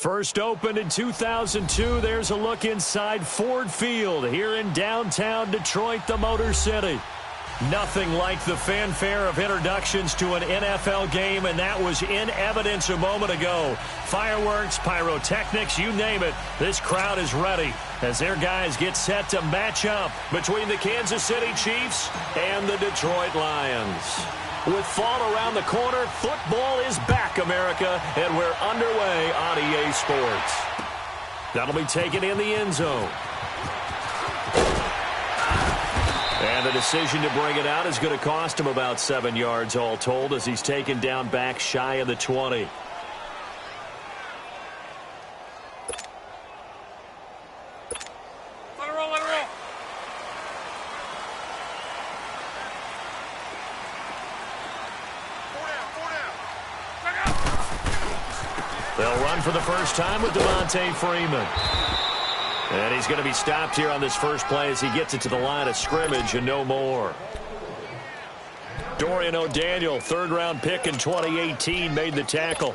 First opened in 2002, there's a look inside Ford Field here in downtown Detroit, the Motor City. Nothing like the fanfare of introductions to an NFL game, and that was in evidence a moment ago. Fireworks, pyrotechnics, you name it. This crowd is ready as their guys get set to match up between the Kansas City Chiefs and the Detroit Lions. With fall around the corner, football is back, America, and we're underway on EA Sports. That'll be taken in the end zone. And the decision to bring it out is going to cost him about 7 yards all told as he's taken down back shy of the 20. Let it roll, let it roll. They'll run for the first time with Devontae Freeman. And he's going to be stopped here on this first play as he gets it to the line of scrimmage and no more. Dorian O'Daniel, third-round pick in 2018, made the tackle.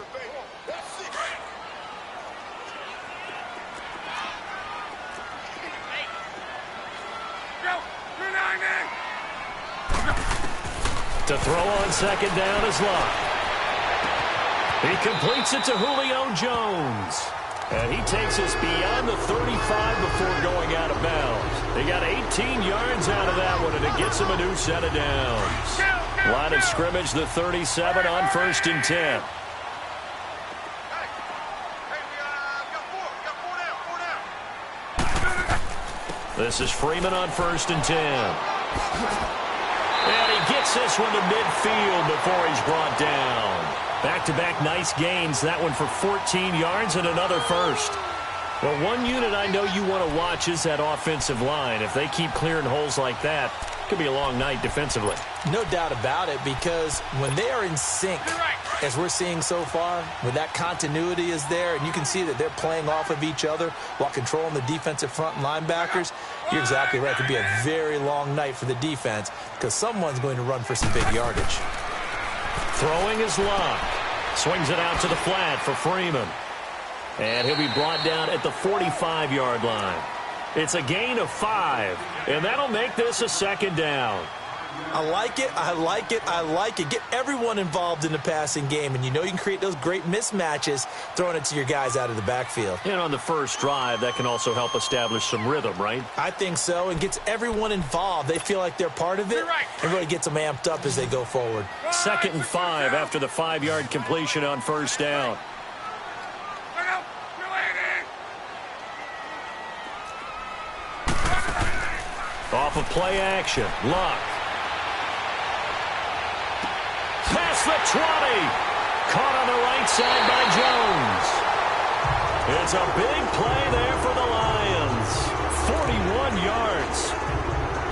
To throw on second down is Luck. He completes it to Julio Jones. And he takes us beyond the 35 before going out of bounds. They got 18 yards out of that one, and it gets him a new set of downs. Line of scrimmage, the 37 on 1st and 10. This is Freeman on 1st and 10. And he gets this one to midfield before he's brought down. Back-to-back nice gains. That one for 14 yards and another first. Well, one unit I know you want to watch is that offensive line. If they keep clearing holes like that, it could be a long night defensively. No doubt about it, because when they are in sync, as we're seeing so far, when that continuity is there, and you can see that they're playing off of each other while controlling the defensive front and linebackers, you're exactly right. It could be a very long night for the defense because someone's going to run for some big yardage. Throwing is Luck. Swings it out to the flat for Freeman. And he'll be brought down at the 45-yard line. It's a gain of 5, and that'll make this a second down. I like it, I like it, I like it. Get everyone involved in the passing game, and you know you can create those great mismatches throwing it to your guys out of the backfield. And on the first drive, that can also help establish some rhythm, right? I think so, and gets everyone involved. They feel like they're part of it, and really gets them amped up as they go forward. 2nd and 5 after the 5-yard completion on first down. Off of play action, Luck. Past the 20. Caught on the right side by Jones. It's a big play there for the Lions. 41 yards.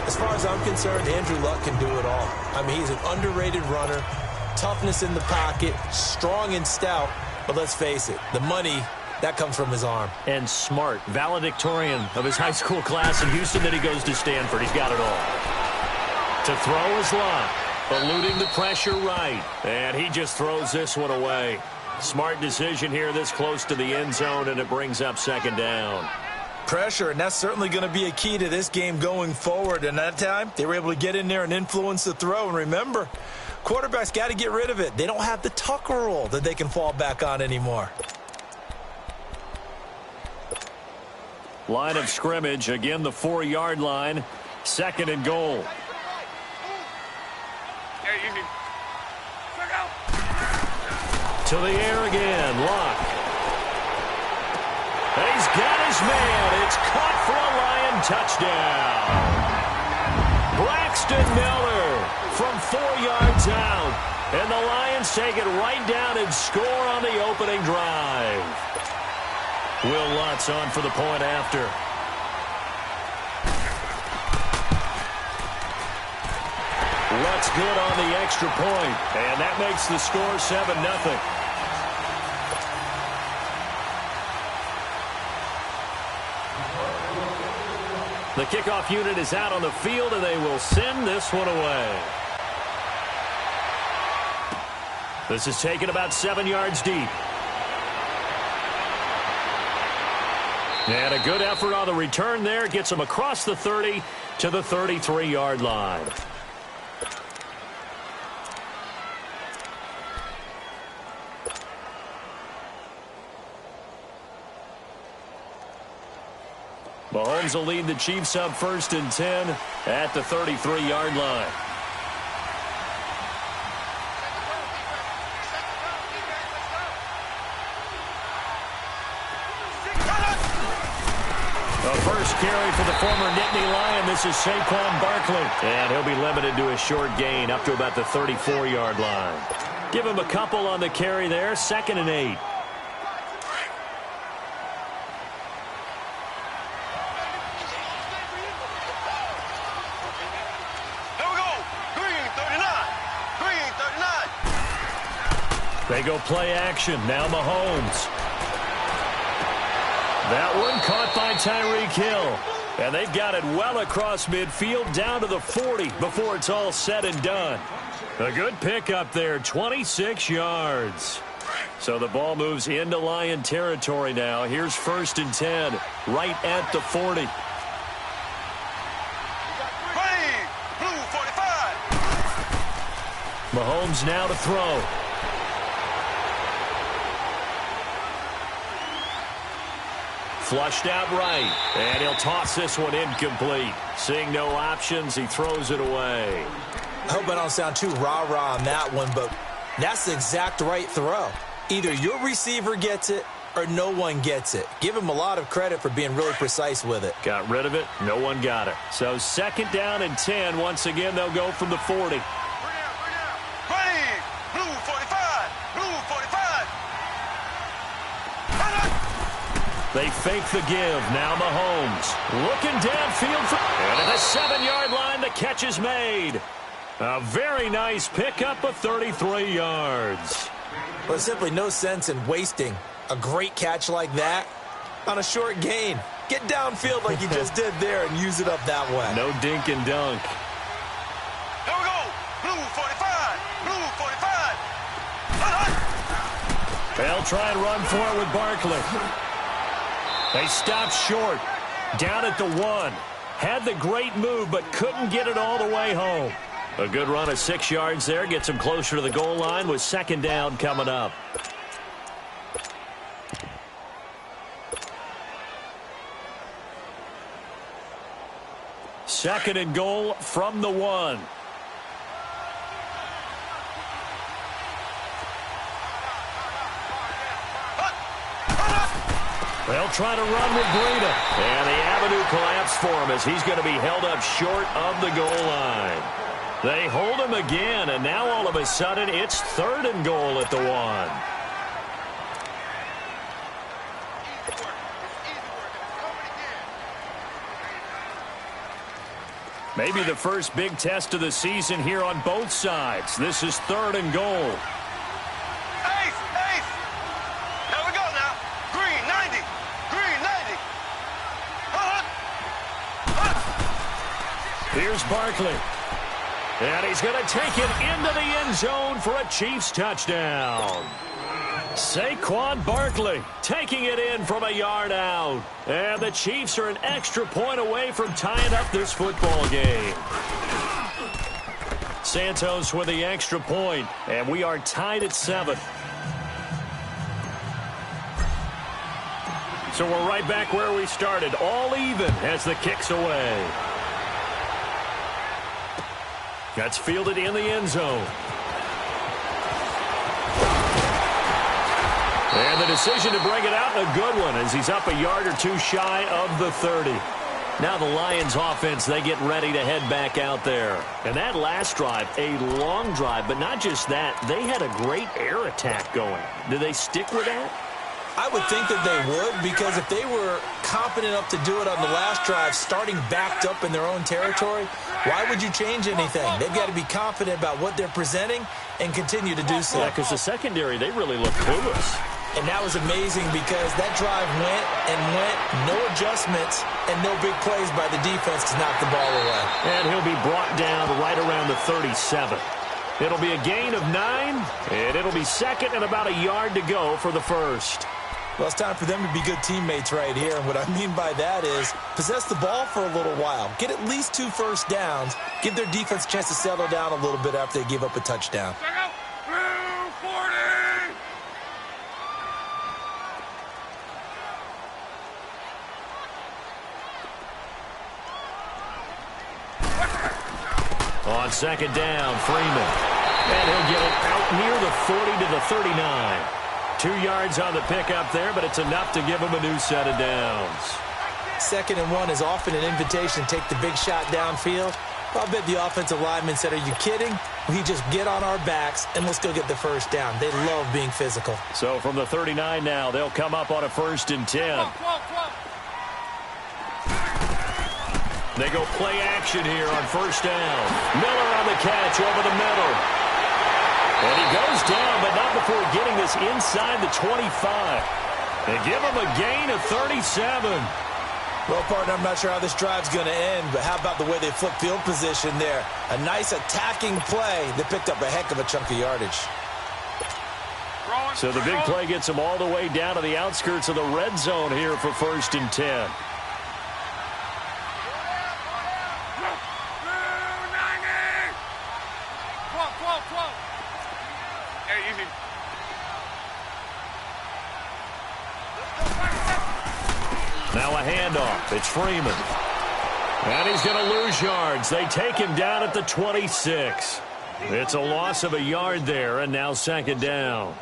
As far as I'm concerned, Andrew Luck can do it all. I mean, he's an underrated runner. Toughness in the pocket, strong and stout. But let's face it, the money, that comes from his arm. And smart, valedictorian of his high school class in Houston. Then he goes to Stanford. He's got it all. To throw is Luck. Eluding the pressure right. And he just throws this one away. Smart decision here this close to the end zone, and it brings up second down. Pressure, and that's certainly going to be a key to this game going forward. And that time, they were able to get in there and influence the throw. And remember, quarterbacks got to get rid of it. They don't have the tuck rule that they can fall back on anymore. Line of scrimmage, again the 4-yard line. 2nd and goal. To the air again, Luck. And he's got his man. It's caught for a Lion touchdown. Braxton Miller from 4 yards out. And the Lions take it right down and score on the opening drive. Will Lutz on for the point after. Lutz good on the extra point, and that makes the score 7-0. The kickoff unit is out on the field, and they will send this one away. This is taken about 7 yards deep. And a good effort on the return there. Gets him across the 30 to the 33-yard line. Mahomes will lead the Chiefs up 1st and 10 at the 33-yard line. The first carry for the former Nittany Lion. This is Saquon Barkley. And he'll be limited to a short gain up to about the 34-yard line. Give him a couple on the carry there. 2nd and 8. They go play action. Now Mahomes. That one caught by Tyreek Hill. And they've got it well across midfield down to the 40 before it's all said and done. A good pickup there, 26 yards. So the ball moves into Lion territory now. Here's 1st and 10, right at the 40. Blue 45. Mahomes now to throw. Flushed out right, and he'll toss this one incomplete. Seeing no options, he throws it away. I hope I don't sound too rah-rah on that one, but that's the exact right throw. Either your receiver gets it or no one gets it. Give him a lot of credit for being really precise with it. Got rid of it. No one got it. So 2nd down and 10. Once again, they'll go from the 40. Blue 45. Blue 45. They fake the give. Now Mahomes looking downfield. And at the 7-yard line, the catch is made. A very nice pickup of 33 yards. Well, there's simply no sense in wasting a great catch like that on a short gain. Get downfield like you just did there and use it up that way. No dink and dunk. Here we go. Blue 45. Blue 45. They'll try and run for it with Barkley. They stop short. Down at the 1. Had the great move, but couldn't get it all the way home. A good run of 6 yards there. Gets him closer to the goal line with 2nd down coming up. Second and goal from the 1. They'll try to run with Breida. And the avenue collapsed for him as he's going to be held up short of the goal line. They hold him again, and now all of a sudden it's 3rd and goal at the 1. Maybe the first big test of the season here on both sides. This is 3rd and goal. Ace. Here we go now. Green 90. Green 90. Here's Barkley. And he's going to take it into the end zone for a Chiefs touchdown. Saquon Barkley taking it in from a yard out. And the Chiefs are an extra point away from tying up this football game. Santos with the extra point, and we are tied at 7. So we're right back where we started, all even as the kick's away. That's fielded in the end zone. And the decision to bring it out, a good one, as he's up a yard or two shy of the 30. Now the Lions offense, they get ready to head back out there. And that last drive, a long drive, but not just that, they had a great air attack going. Do they stick with that? I would think that they would, because if they were competent enough to do it on the last drive, starting backed up in their own territory, why would you change anything? They've got to be confident about what they're presenting and continue to do so. Yeah, because the secondary, they really look clueless. And that was amazing because that drive went and went, no adjustments, and no big plays by the defense to knock the ball away. And he'll be brought down right around the 37. It'll be a gain of 9, and it'll be 2nd and about a yard to go for the first. Well, it's time for them to be good teammates right here. And what I mean by that is possess the ball for a little while. Get at least 2 first downs. Give their defense a chance to settle down a little bit after they give up a touchdown. On second down, Freeman. And he'll get it out near the 40 to the 39. 2 yards on the pickup there, but it's enough to give him a new set of downs. 2nd and 1 is often an invitation to take the big shot downfield. I'll bet the offensive lineman said, are you kidding? We just get on our backs and let's go get the first down. They love being physical. So from the 39 now, they'll come up on a 1st and 10. They go play action here on 1st down. Miller on the catch over the middle. And he goes down, but not before getting this inside the 25. They give him a gain of 37. Well, partner, I'm not sure how this drive's going to end, but how about the way they flip field position there? A nice attacking play that picked up a heck of a chunk of yardage. So the big play gets them all the way down to the outskirts of the red zone here for 1st and 10. Now a handoff. It's Freeman. And he's going to lose yards. They take him down at the 26. It's a loss of a yard there, and now 2nd down.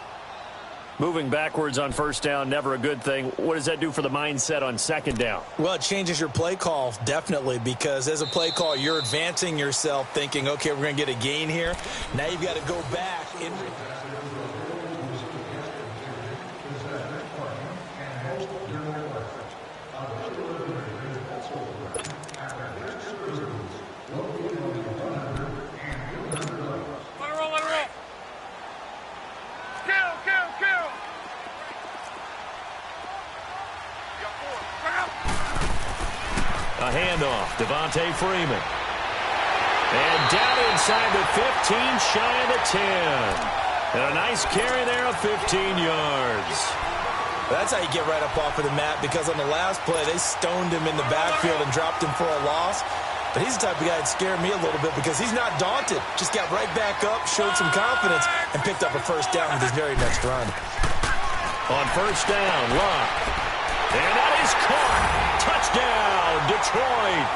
Moving backwards on 1st down, never a good thing. What does that do for the mindset on 2nd down? Well, it changes your play call, definitely, because as a play call, you're advancing yourself thinking, okay, we're going to get a gain here. Now you've got to go back in. A handoff, Devontae Freeman. And down inside the 15, shy of the 10. And a nice carry there of 15 yards. That's how you get right up off of the mat, because on the last play, they stoned him in the backfield and dropped him for a loss. But he's the type of guy that scared me a little bit because he's not daunted. Just got right back up, showed some confidence, and picked up a 1st down with his very next run. On 1st down, Locke. And that is caught. Touchdown, Detroit.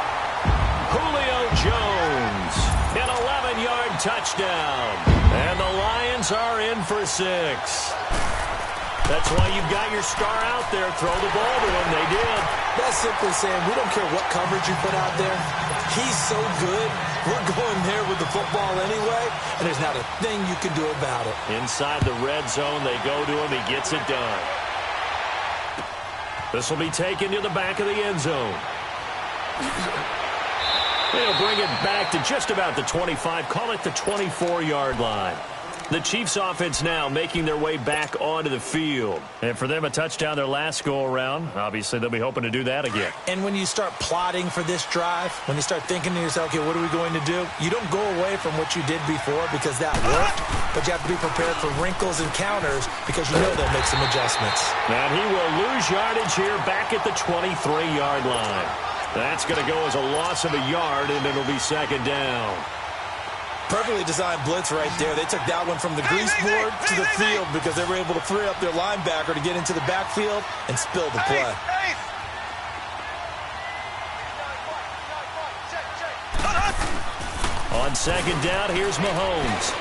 Julio Jones. An 11-yard touchdown. And the Lions are in for 6. That's why you've got your star out there. Throw the ball to him. They did. That's simply saying we don't care what coverage you put out there. He's so good. We're going there with the football anyway, and there's not a thing you can do about it. Inside the red zone, they go to him. He gets it done. This will be taken to the back of the end zone. They'll bring it back to just about the 25. Call it the 24-yard line. The Chiefs offense now making their way back onto the field. And for them, a touchdown their last go-around. Obviously, they'll be hoping to do that again. And when you start plotting for this drive, when you start thinking to yourself, okay, what are we going to do? You don't go away from what you did before because that worked, but you have to be prepared for wrinkles and counters because you know they'll make some adjustments. And he will lose yardage here back at the 23-yard line. That's going to go as a loss of a yard, and it'll be 2nd down. Perfectly designed blitz right there. They took that one from the grease board to the field because they were able to free up their linebacker to get into the backfield and spill the play. On 2nd down, here's Mahomes.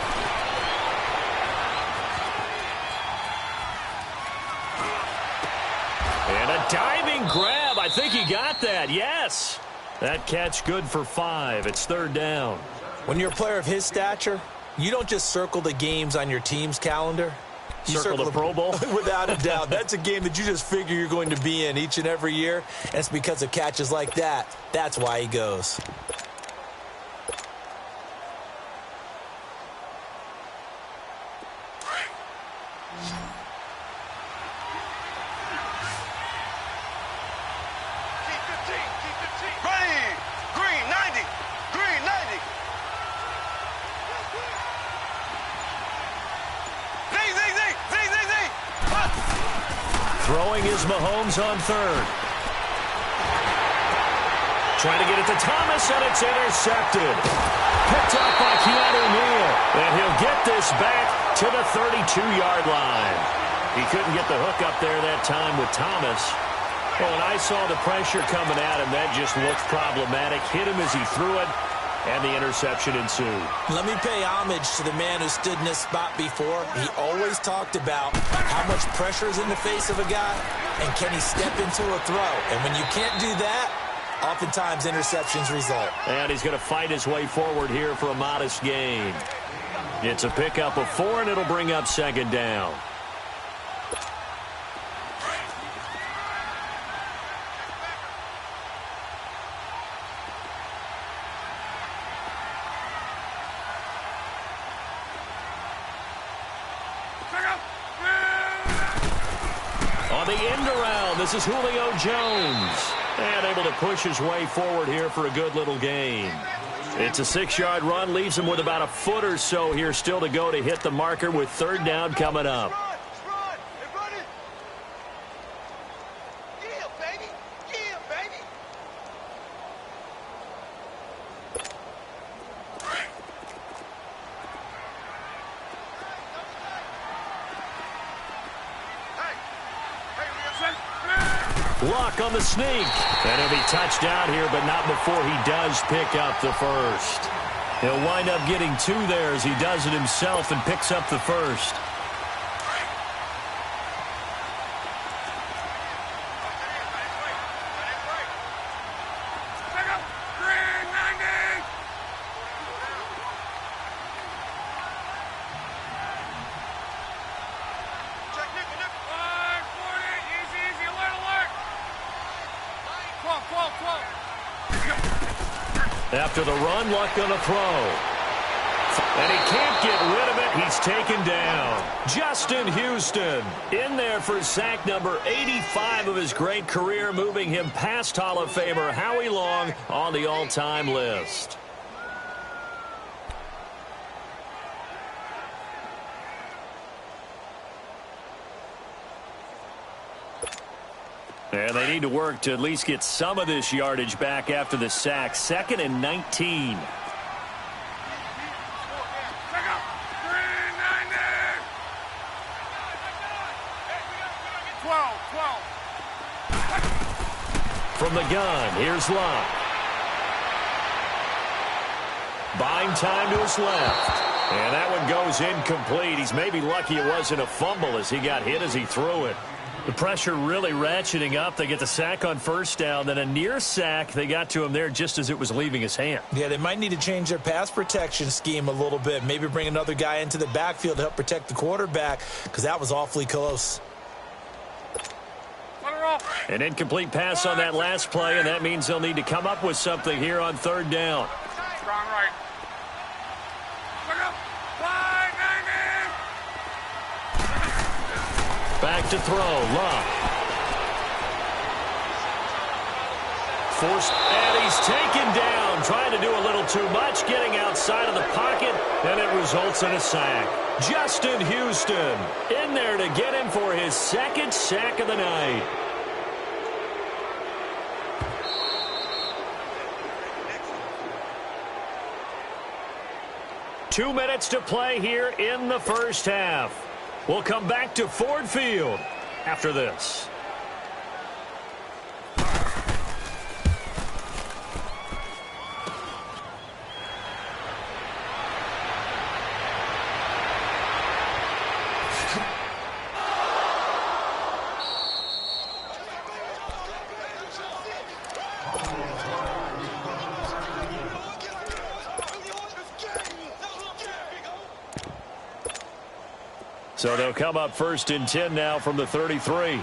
And a diving grab. I think he got that. Yes. That catch good for 5. It's 3rd down. When you're a player of his stature, you don't just circle the games on your team's calendar. You circle the Pro Bowl? Without a doubt. That's a game that you just figure you're going to be in each and every year. And it's because of catches like that. That's why he goes. Throwing is Mahomes on third. Trying to get it to Thomas, and it's intercepted. Picked up by Keanu Neal. And he'll get this back to the 32-yard line. He couldn't get the hook up there that time with Thomas. Well, and I saw the pressure coming at him. That just looked problematic. Hit him as he threw it, and the interception ensued. Let me pay homage to the man who stood in this spot before. He always talked about how much pressure is in the face of a guy, and can he step into a throw. And when you can't do that, oftentimes interceptions result. And he's going to fight his way forward here for a modest gain. It's a pickup of 4, and it'll bring up second down. On the end around, this is Julio Jones. And able to push his way forward here for a good little gain. It's a 6-yard run, leaves him with about a foot or so here still to go to hit the marker with third down coming up. Luck on the sneak. And he'll be touched down here, but not before he does pick up the first. He'll wind up getting 2 there as he does it himself and picks up the first. After the run, Luck gonna throw. And he can't get rid of it. He's taken down. Justin Houston in there for sack number 85 of his great career, moving him past Hall of Famer Howie Long on the all-time list. And they need to work to at least get some of this yardage back after the sack. 2nd and 19. From the gun, here's Luck. Buying time to his left. And that one goes incomplete. He's maybe lucky it wasn't a fumble as he got hit as he threw it. The pressure really ratcheting up. They get the sack on first down. Then a near sack. They got to him there just as it was leaving his hand. Yeah, they might need to change their pass protection scheme a little bit. Maybe bring another guy into the backfield to help protect the quarterback, because that was awfully close. An incomplete pass on that last play, and that means they'll need to come up with something here on third down. Strong right. Back to throw, Luck. Forced, and he's taken down. Trying to do a little too much, getting outside of the pocket, and it results in a sack. Justin Houston in there to get him for his 2nd sack of the night. Two minutes to play here in the first half. We'll come back to Ford Field after this. So they'll come up 1st and 10 now from the 33.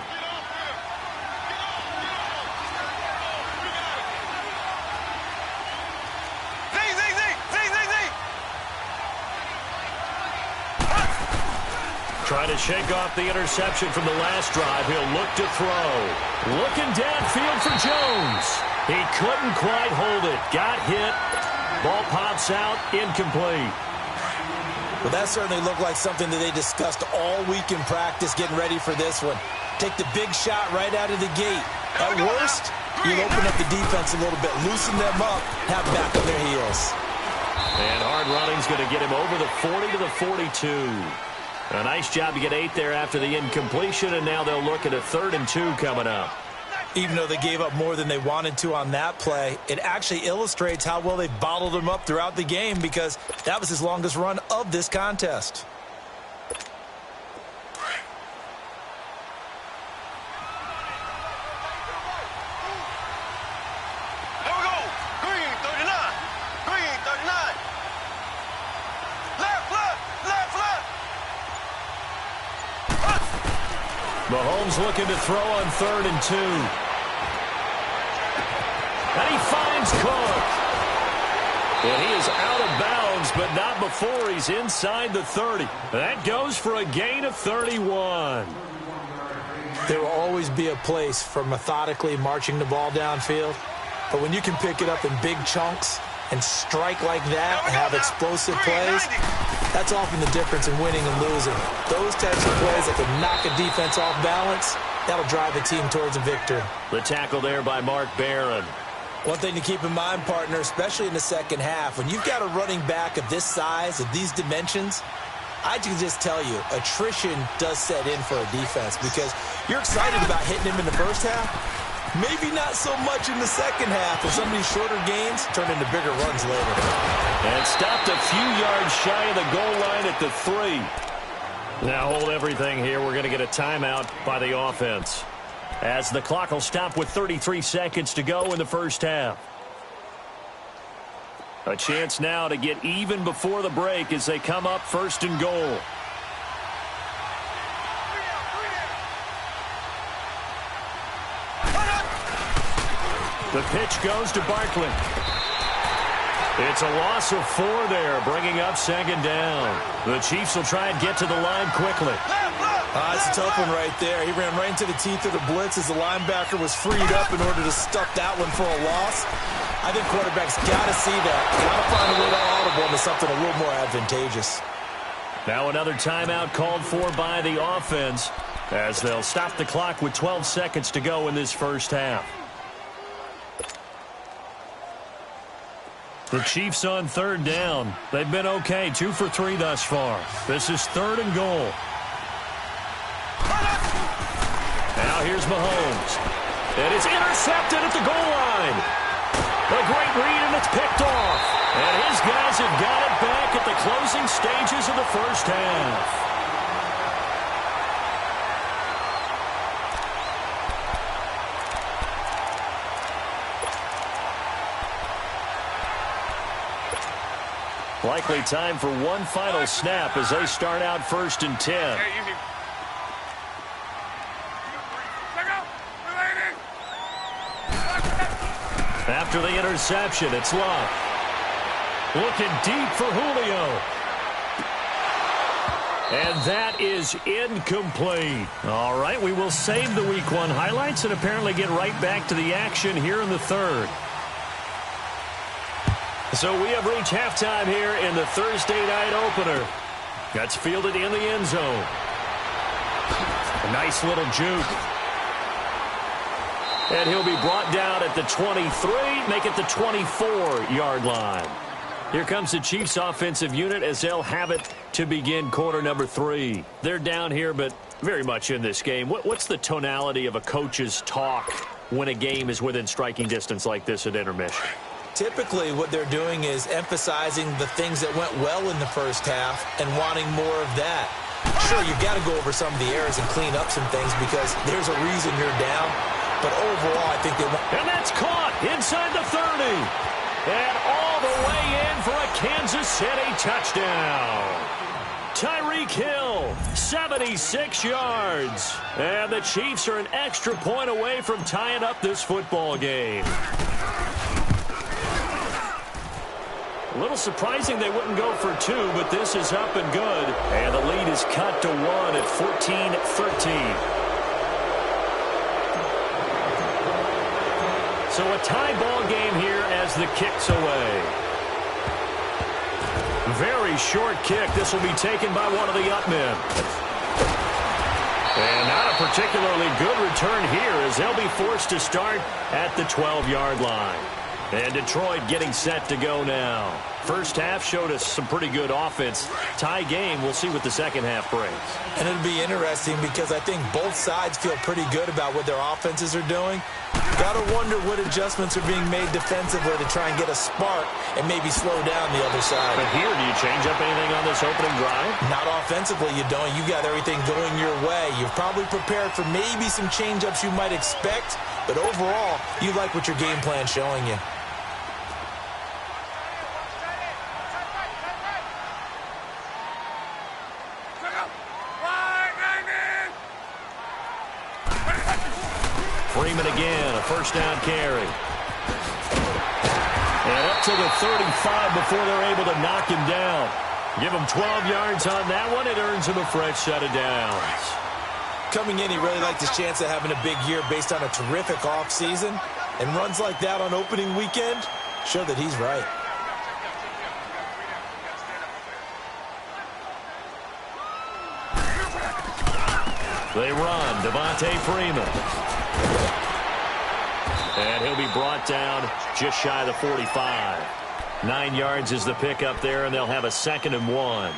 Trying to shake off the interception from the last drive. He'll look to throw. Looking downfield for Jones. He couldn't quite hold it. Got hit. Ball pops out. Incomplete. Well, that certainly looked like something that they discussed all week in practice getting ready for this one. Take the big shot right out of the gate. At worst, you'll open up the defense a little bit, loosen them up, have them back on their heels. And hard running's going to get him over the 40 to the 42. A nice job to get 8 there after the incompletion, and now they'll look at a 3rd and 2 coming up. Even though they gave up more than they wanted to on that play, it actually illustrates how well they bottled him up throughout the game because that was his longest run of this contest. Here we go. Green 39. Green 39. Left, left, left, left. Mahomes looking to throw on 3rd and 2. And he finds Cook. And he is out of bounds, but not before he's inside the 30. That goes for a gain of 31. There will always be a place for methodically marching the ball downfield. But when you can pick it up in big chunks and strike like that and have explosive plays, that's often the difference in winning and losing. Those types of plays that can knock a defense off balance, that'll drive a team towards a victory. The tackle there by Mark Barron. One thing to keep in mind, partner, especially in the second half, when you've got a running back of this size, of these dimensions, I can just tell you, attrition does set in for a defense because you're excited about hitting him in the first half. Maybe not so much in the second half, and some of these shorter gains turn into bigger runs later. And stopped a few yards shy of the goal line at the 3. Now hold everything here. We're going to get a timeout by the offense, as the clock will stop with 33 seconds to go in the first half. A chance now to get even before the break as they come up 1st and goal. The pitch goes to Barkley. It's a loss of 4 there, bringing up 2nd down. The Chiefs will try and get to the line quickly. It's a tough one right there. He ran right into the teeth of the blitz as the linebacker was freed up in order to stuff that one for a loss. I think quarterbacks got to see that. Got to find a way to audible into something a little more advantageous. Now another timeout called for by the offense as they'll stop the clock with 12 seconds to go in this first half. The Chiefs on 3rd down. They've been okay, 2 for 3 thus far. This is 3rd and goal. Now here's Mahomes. It is intercepted at the goal line. A great read, and it's picked off. And his guys have got it back at the closing stages of the first half. Likely time for one final snap as they start out 1st and 10. After the interception, it's Love. Looking deep for Julio. And that is incomplete. All right, we will save the Week 1 highlights and apparently get right back to the action here in the 3rd. So we have reached halftime here in the Thursday night opener. That's fielded in the end zone. A nice little juke. And he'll be brought down at the 23, make it the 24-yard line. Here comes the Chiefs offensive unit as they'll have it to begin quarter number 3. They're down here, but very much in this game. What's the tonality of a coach's talk when a game is within striking distance like this at intermission? Typically, what they're doing is emphasizing the things that went well in the first half and wanting more of that. Sure, you've got to go over some of the errors and clean up some things because there's a reason you're down. But overall, I think they want... And that's caught inside the 30. And all the way in for a Kansas City touchdown. Tyreek Hill, 76 yards. And the Chiefs are an extra point away from tying up this football game. A little surprising they wouldn't go for 2, but this is up and good. And the lead is cut to 1 at 14-13. So a tie ball game here as the kick's away. Very short kick. This will be taken by one of the up men. And not a particularly good return here as they'll be forced to start at the 12-yard line. And Detroit getting set to go now. First half showed us some pretty good offense. Tie game. We'll see what the second half brings. And it'll be interesting because I think both sides feel pretty good about what their offenses are doing. Got to wonder what adjustments are being made defensively to try and get a spark and maybe slow down the other side. But here, do you change up anything on this opening drive? Not offensively, you don't. You got everything going your way. You've probably prepared for maybe some change-ups you might expect, but overall, you like what your game plan's showing you. Freeman again, a first down carry. And up to the 35 before they're able to knock him down. Give him 12 yards on that one. It earns him a fresh set of downs. Coming in, he really liked his chance of having a big year based on a terrific offseason. And runs like that on opening weekend show that he's right. They run. Devontae Freeman. And he'll be brought down just shy of the 45. 9 yards is the pickup there, and they'll have a 2nd and 1.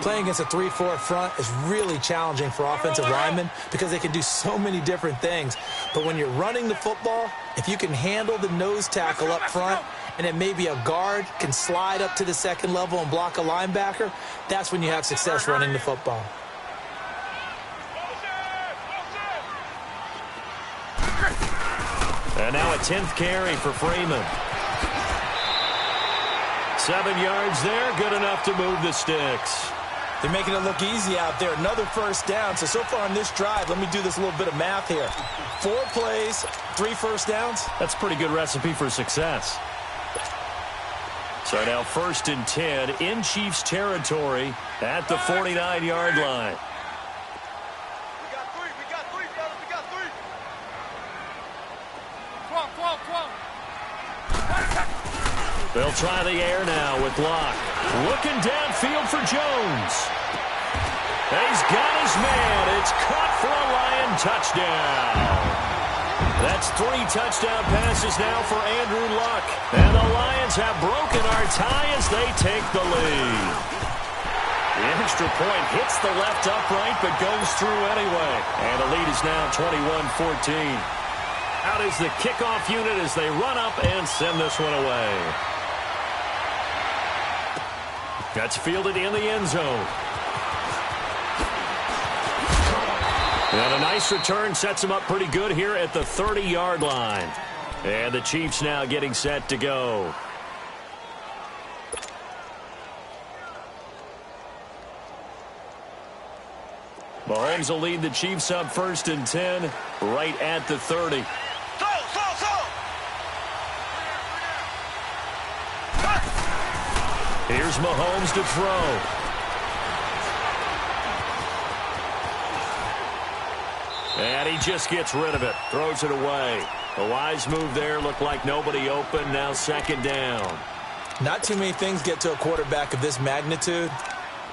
Playing against a 3-4 front is really challenging for offensive linemen because they can do so many different things. But when you're running the football, if you can handle the nose tackle up front and then maybe a guard can slide up to the second level and block a linebacker, that's when you have success running the football. And now a 10th carry for Freeman. 7 yards there, good enough to move the sticks. They're making it look easy out there. Another first down. So far on this drive, let me do this little bit of math here. 4 plays, 3 first downs. That's a pretty good recipe for success. So now 1st and 10 in Chiefs territory at the 49-yard line. They'll try the air now with Locke. Looking downfield for Jones. He's got his man. It's caught for a Lion touchdown. That's 3 touchdown passes now for Andrew Luck. And the Lions have broken our tie as they take the lead. The extra point hits the left upright but goes through anyway. And the lead is now 21-14. Out is the kickoff unit as they run up and send this one away. That's fielded in the end zone. And a nice return sets him up pretty good here at the 30-yard line. And the Chiefs now getting set to go. Mahomes will lead the Chiefs up 1st and 10 right at the 30. Here's Mahomes to throw. And he just gets rid of it. Throws it away. A wise move there. Looked like nobody open. Now 2nd down. Not too many things get to a quarterback of this magnitude,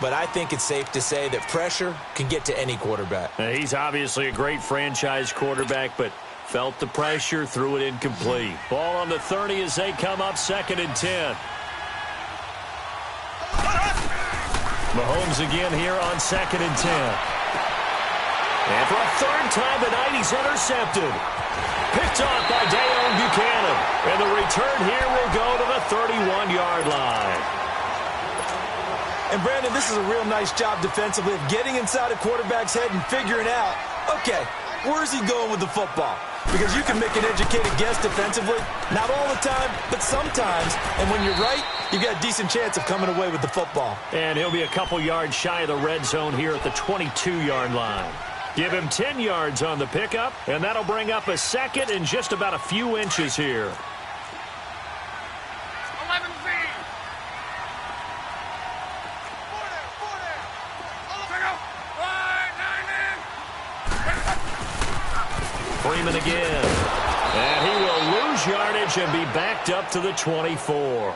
but I think it's safe to say that pressure can get to any quarterback. He's obviously a great franchise quarterback, but felt the pressure, threw it incomplete. Ball on the 30 as they come up 2nd and 10. Mahomes again here on 2nd and 10. And for a 3rd time tonight, he's intercepted. Picked off by Deion Buchanan. And the return here will go to the 31-yard line. And, Brandon, this is a real nice job defensively of getting inside a quarterback's head and figuring out, okay, where's he going with the football? Because you can make an educated guess defensively. Not all the time, but sometimes. And when you're right, you've got a decent chance of coming away with the football. And he'll be a couple yards shy of the red zone here at the 22-yard line. Give him 10 yards on the pickup, and that'll bring up a 2nd and just about a few inches here. Freeman again. And he will lose yardage and be backed up to the 24.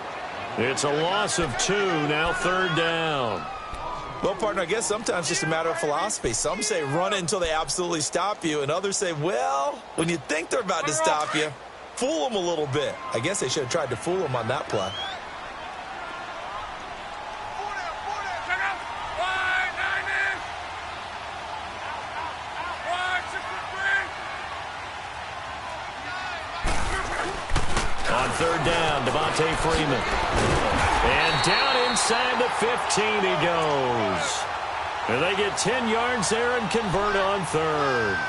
It's a loss of 2, now 3rd down. Well, partner, I guess sometimes it's just a matter of philosophy. Some say run it until they absolutely stop you, and others say, well, when you think they're about to stop you, fool them a little bit. I guess they should have tried to fool them on that play. On 3rd down, Devontae Freeman. And down inside the 15 he goes. And they get 10 yards there and convert on 3rd.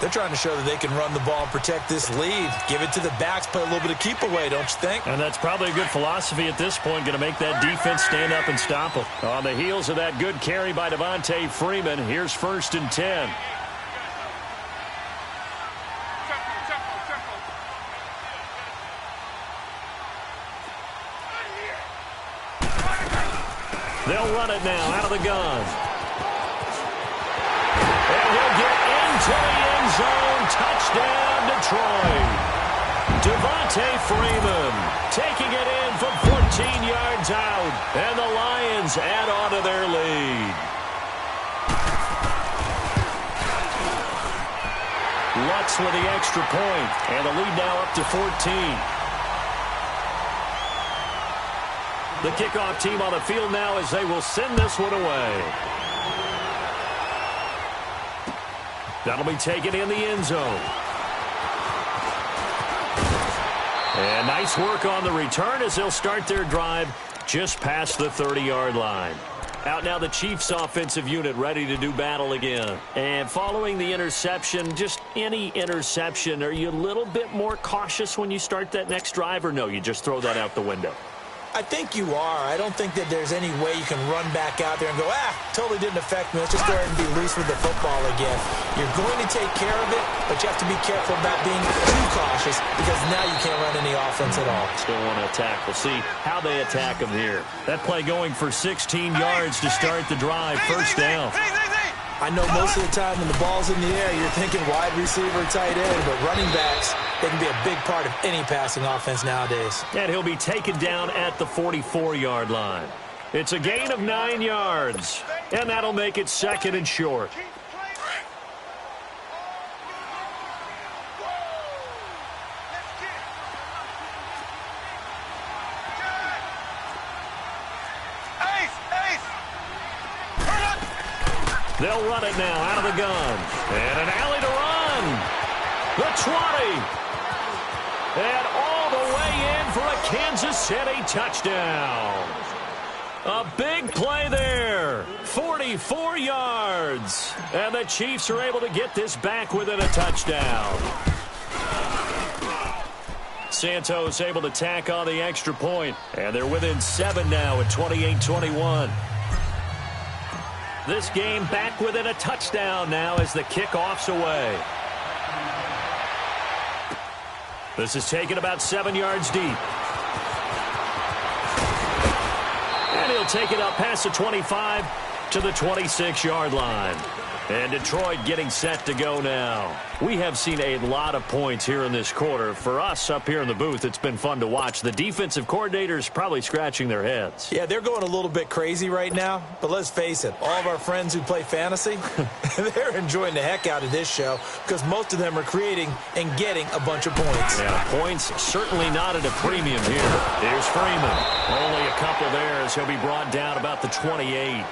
They're trying to show that they can run the ball and protect this lead. Give it to the backs, play a little bit of keep away, don't you think? And that's probably a good philosophy at this point, going to make that defense stand up and stop them. On the heels of that good carry by Devontae Freeman, here's 1st and 10. They'll run it now out of the gun. And he'll get into the end zone. Touchdown, Detroit. Devontae Freeman taking it in from 14 yards out. And the Lions add on to their lead. Lutz with the extra point. And the lead now up to 14. The kickoff team on the field now as they will send this one away. That'll be taken in the end zone. And nice work on the return as they'll start their drive just past the 30-yard line. Out now the Chiefs offensive unit ready to do battle again. And following the interception, just any interception, are you a little bit more cautious when you start that next drive, or no, you just throw that out the window? I think you are. I don't think that there's any way you can run back out there and go, totally didn't affect me. Let's just go ahead and be loose with the football again. You're going to take care of it, but you have to be careful about being too cautious because now you can't run any offense at all. Still want to attack. We'll see how they attack them here. That play going for 16 yards to start the drive. 1st down. I know most of the time when the ball's in the air, you're thinking wide receiver, tight end, but running backs, they can be a big part of any passing offense nowadays. And he'll be taken down at the 44-yard line. It's a gain of 9 yards, and that'll make it 2nd and short. They'll run it now out of the gun. And an alley to run. The 20. And all the way in for a Kansas City touchdown. A big play there. 44 yards. And the Chiefs are able to get this back within a touchdown. Santos able to tack on the extra point. And they're within 7 now at 28-21. This game back within a touchdown now as the kickoff's away. This is taken about 7 yards deep. And he'll take it up past the 25 to the 26-yard line. And Detroit getting set to go now. We have seen a lot of points here in this quarter. For us up here in the booth, it's been fun to watch. The defensive coordinators probably scratching their heads. Yeah, they're going a little bit crazy right now. But let's face it, all of our friends who play fantasy, they're enjoying the heck out of this show because most of them are creating and getting a bunch of points. Yeah, points certainly not at a premium here. Here's Freeman. Only a couple there as he'll be brought down about the 28.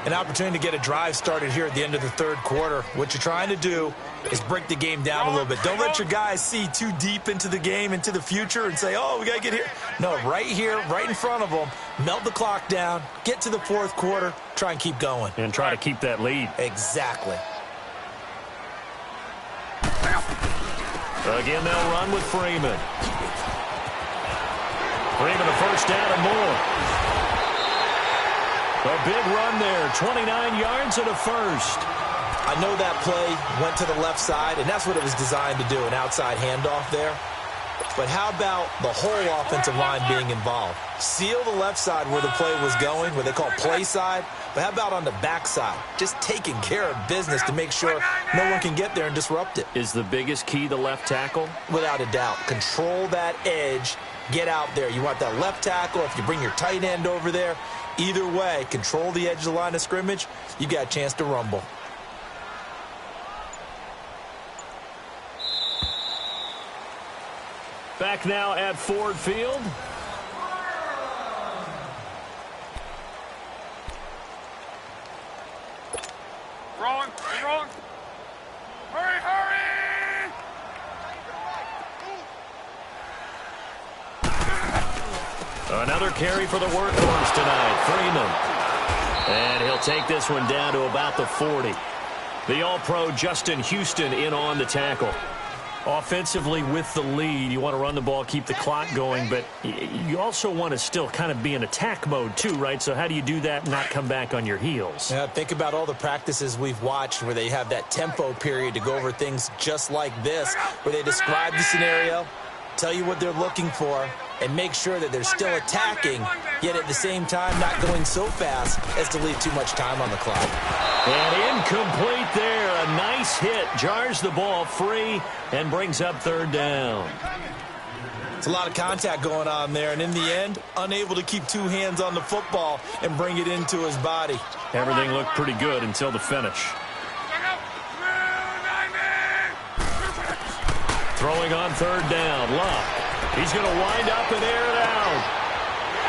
An opportunity to get a drive started here at the end of the 3rd quarter. What you're trying to do is break the game down a little bit. Don't let your guys see too deep into the game, into the future, and say, oh, we got to get here. No, right here, right in front of them, melt the clock down, get to the 4th quarter, try and keep going. And try to keep that lead. Exactly. Again, they'll run with Freeman. Freeman a 1st down and more. A big run there, 29 yards and a 1st. I know that play went to the left side, and that's what it was designed to do, an outside handoff there. But how about the whole offensive line being involved? Seal the left side where the play was going, what they call play side. But how about on the back side? Just taking care of business to make sure no one can get there and disrupt it. Is the biggest key the left tackle? Without a doubt. Control that edge get out there. You want that left tackle, if you bring your tight end over there. Either way, control the edge of the line of scrimmage, you got a chance to rumble. Back now at Ford Field. Wrong. Hurry! Another carry for the workhorse tonight, Freeman. And he'll take this one down to about the 40. The All-Pro Justin Houston in on the tackle. Offensively with the lead, you want to run the ball, keep the clock going, but you also want to still kind of be in attack mode too, right? So how do you do that and not come back on your heels? Yeah, think about all the practices we've watched where they have that tempo period to go over things just like this, where they describe the scenario, tell you what they're looking for, and make sure that they're still attacking, yet at the same time not going so fast as to leave too much time on the clock. And incomplete there. A nice hit. Jars the ball free and brings up third down. It's a lot of contact going on there, and in the end, unable to keep two hands on the football and bring it into his body. Everything looked pretty good until the finish. Throwing on third down. Luck. He's going to wind up and air it out.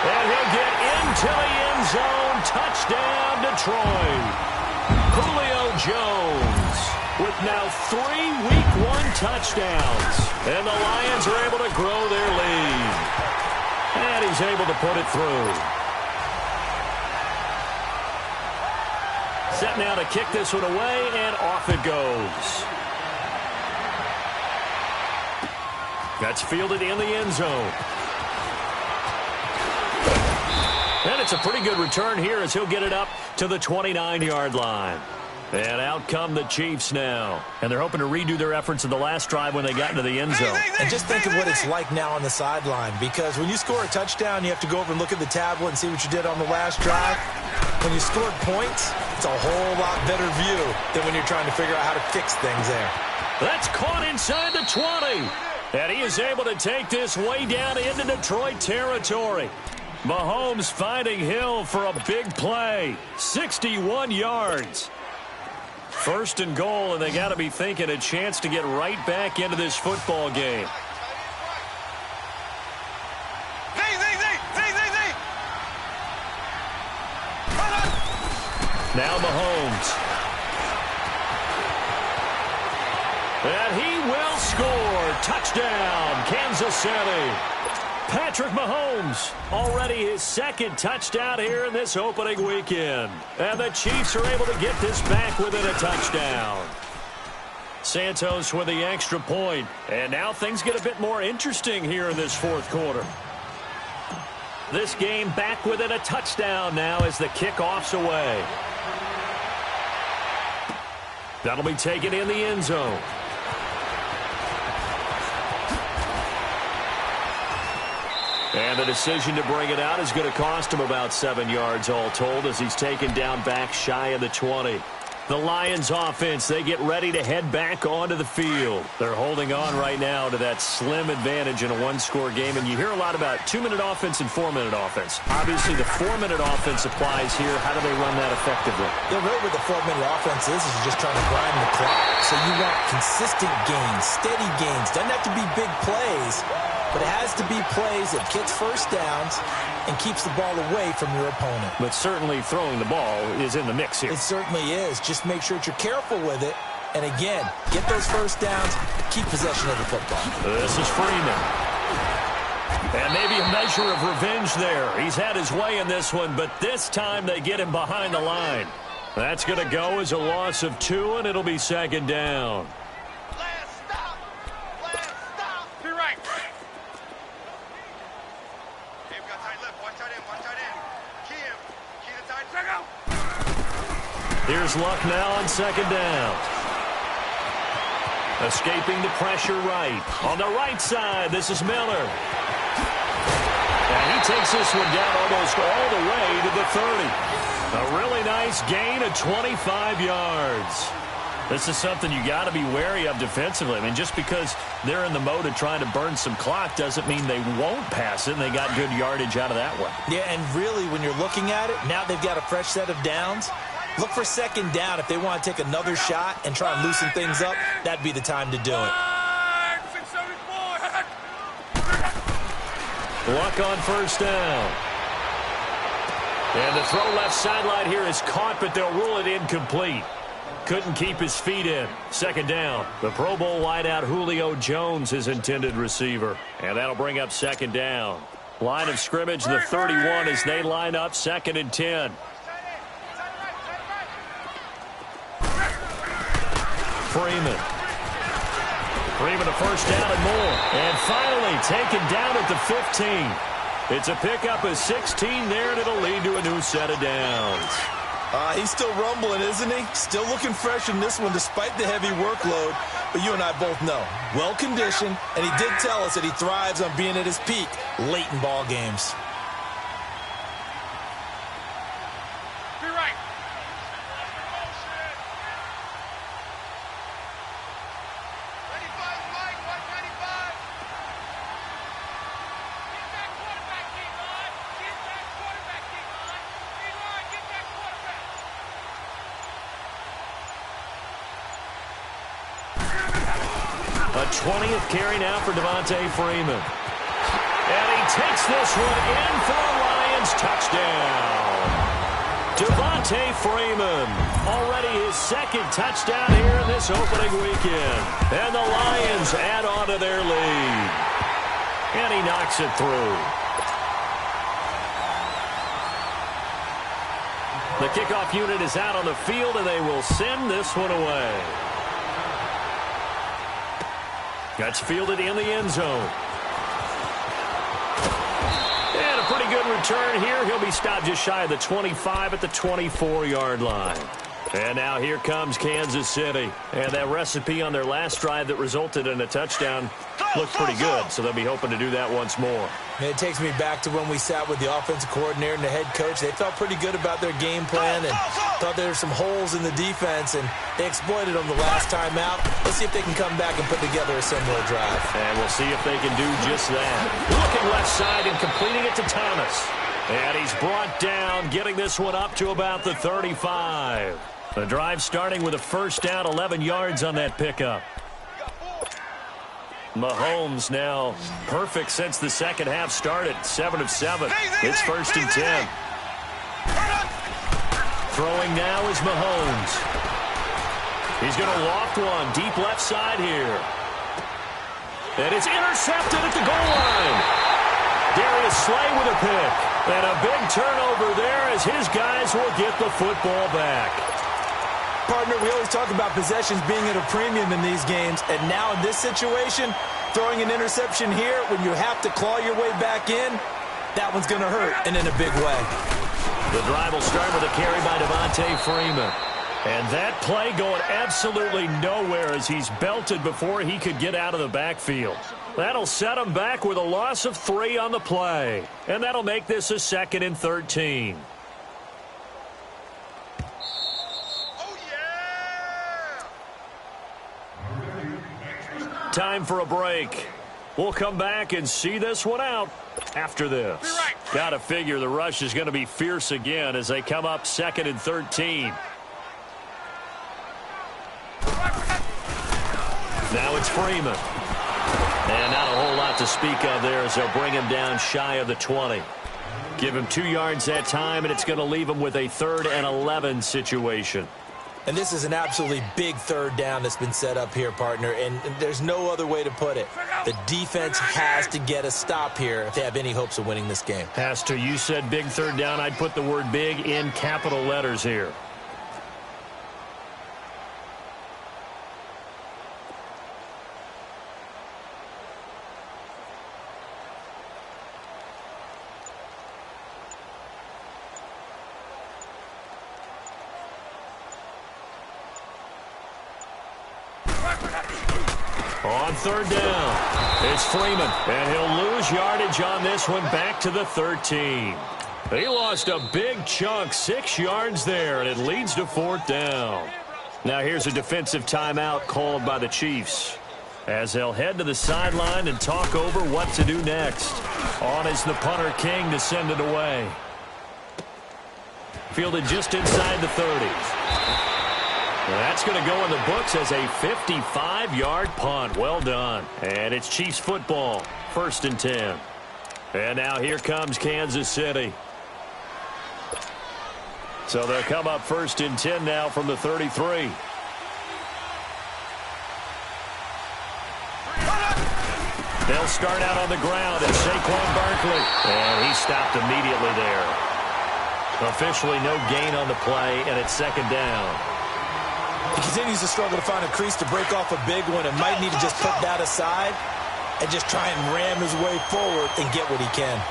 And he'll get into the end zone. Touchdown, Detroit. Julio Jones with now 3 Week 1 touchdowns. And the Lions are able to grow their lead. And he's able to put it through. Set now to kick this one away, and off it goes. That's fielded in the end zone. And it's a pretty good return here as he'll get it up to the 29-yard line. And out come the Chiefs now. And they're hoping to redo their efforts in the last drive when they got into the end zone. And just think of what it's like now on the sideline, because when you score a touchdown, you have to go over and look at the tablet and see what you did on the last drive. When you scored points, it's a whole lot better view than when you're trying to figure out how to fix things there. That's caught inside the 20. And he is able to take this way down into Detroit territory. Mahomes finding Hill for a big play. 61 yards. First and goal, and they got to be thinking a chance to get right back into this football game. Now Mahomes. And he will score. Touchdown, Kansas City. Patrick Mahomes, already his second touchdown here in this opening weekend. And the Chiefs are able to get this back within a touchdown. Santos with the extra point. And now things get a bit more interesting here in this fourth quarter. This game back within a touchdown now as the kickoff's away. That'll be taken in the end zone. And the decision to bring it out is going to cost him about 7 yards all told as he's taken down back shy of the 20. The Lions offense, they get ready to head back onto the field. They're holding on right now to that slim advantage in a one-score game. And you hear a lot about 2-minute offense and 4-minute offense. Obviously, the 4-minute offense applies here. How do they run that effectively? The way with the 4-minute offense is you're just trying to grind the clock. So you want consistent gains, steady gains. Doesn't have to be big plays, but it has to be plays that gets first downs and keeps the ball away from your opponent. But certainly throwing the ball is in the mix here. It certainly is. Just make sure that you're careful with it. And again, get those first downs, keep possession of the football. This is Freeman. And maybe a measure of revenge there. He's had his way in this one, but this time they get him behind the line. That's going to go as a loss of 2, and it'll be second down. Here's Luck now on second down. Escaping the pressure right. On the right side, this is Miller. And he takes this one down almost all the way to the 30. A really nice gain of 25 yards. This is something you got to be wary of defensively. I mean, just because they're in the mode of trying to burn some clock doesn't mean they won't pass it, and they got good yardage out of that one. Yeah, and really, when you're looking at it, now they've got a fresh set of downs. Look for second down. If they want to take another shot and try and loosen things up, that'd be the time to do it. Luck on first down. And the throw left sideline here is caught, but they'll rule it incomplete. Couldn't keep his feet in. Second down. The Pro Bowl wideout Julio Jones is intended receiver. And that'll bring up second down. Line of scrimmage, the 31 as they line up second and 10. Freeman a first down and more. And finally taken down at the 15. It's a pickup of 16 there, and it'll lead to a new set of downs. He's still rumbling, isn't he? Still looking fresh in this one despite the heavy workload. But you and I both know, well-conditioned, and he did tell us that he thrives on being at his peak late in ball games. Be right. A 20th carry now for Devontae Freeman. And he takes this one in for a Lions touchdown. Devontae Freeman, already his second touchdown here in this opening weekend. And the Lions add on to their lead. And he knocks it through. The kickoff unit is out on the field, and they will send this one away. That's fielded in the end zone. And a pretty good return here. He'll be stopped just shy of the 25 at the 24-yard line. And now here comes Kansas City. And that recipe on their last drive that resulted in a touchdown looked pretty good, so they'll be hoping to do that once more. It takes me back to when we sat with the offensive coordinator and the head coach. They felt pretty good about their game plan and thought there were some holes in the defense, and they exploited them the last time out. Let's see if they can come back and put together a similar drive. And we'll see if they can do just that. Looking left side and completing it to Thomas. And he's brought down, getting this one up to about the 35. The drive starting with a first down, 11 yards on that pickup. Mahomes now perfect since the second half started. 7 of 7. It's first and 10. Throwing now is Mahomes. He's going to loft one deep left side here. And it's intercepted at the goal line. Darius Slay with a pick. And a big turnover there as his guys will get the football back. Partner, we always talk about possessions being at a premium in these games, and now in this situation, throwing an interception here when you have to claw your way back in, that one's going to hurt, and in a big way. The drive will start with a carry by Devontae Freeman. And that play going absolutely nowhere as he's belted before he could get out of the backfield. That'll set him back with a loss of 3 on the play. And that'll make this a 2nd and 13. Time for a break. We'll come back and see this one out after this. Got to figure the rush is going to be fierce again as they come up 2nd and 13. Now it's Freeman. And not a whole lot to speak of there as they'll bring him down shy of the 20. Give him 2 yards that time, and it's going to leave him with a 3rd and 11 situation. And this is an absolutely big third down that's been set up here, partner, and there's no other way to put it. The defense has to get a stop here if they have any hopes of winning this game. Has to. You said big third down. I'd put the word big in capital letters here. On third down, it's Freeman, and he'll lose yardage on this one back to the 13. He lost a big chunk, 6 yards there, and it leads to 4th down. Now here's a defensive timeout called by the Chiefs, as they'll head to the sideline and talk over what to do next. On is the punter King to send it away. Fielded just inside the 30. Well, that's going to go in the books as a 55-yard punt. Well done. And it's Chiefs football, 1st and 10. And now here comes Kansas City. So they'll come up 1st and 10 now from the 33. They'll start out on the ground at Saquon Barkley. And he stopped immediately there. Officially no gain on the play, and it's 2nd down. He continues to struggle to find a crease to break off a big one and might need to just put that aside and just try and ram his way forward and get what he can.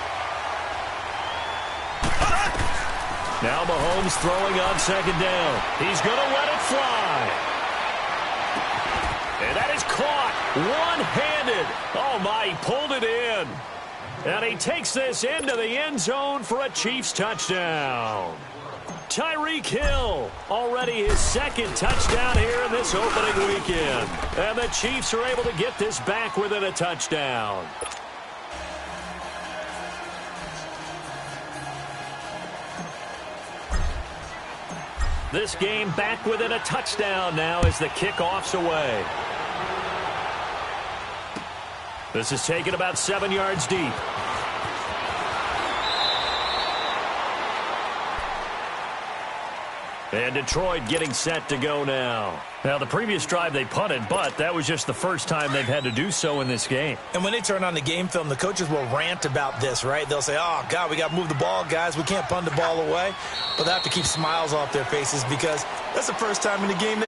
Now Mahomes throwing on 2nd down. He's going to let it fly. And that is caught one-handed. Oh, my, he pulled it in. And he takes this into the end zone for a Chiefs touchdown. Tyreek Hill, already his 2nd touchdown here in this opening weekend. And the Chiefs are able to get this back within a touchdown. This game back within a touchdown now as the kickoff's away. This is taken about 7 yards deep. And Detroit getting set to go now. Now, the previous drive they punted, but that was just the first time they've had to do so in this game. And when they turn on the game film, the coaches will rant about this, right? They'll say, oh, God, we got to move the ball, guys. We can't punt the ball away. But they have to keep smiles off their faces because that's the first time in the game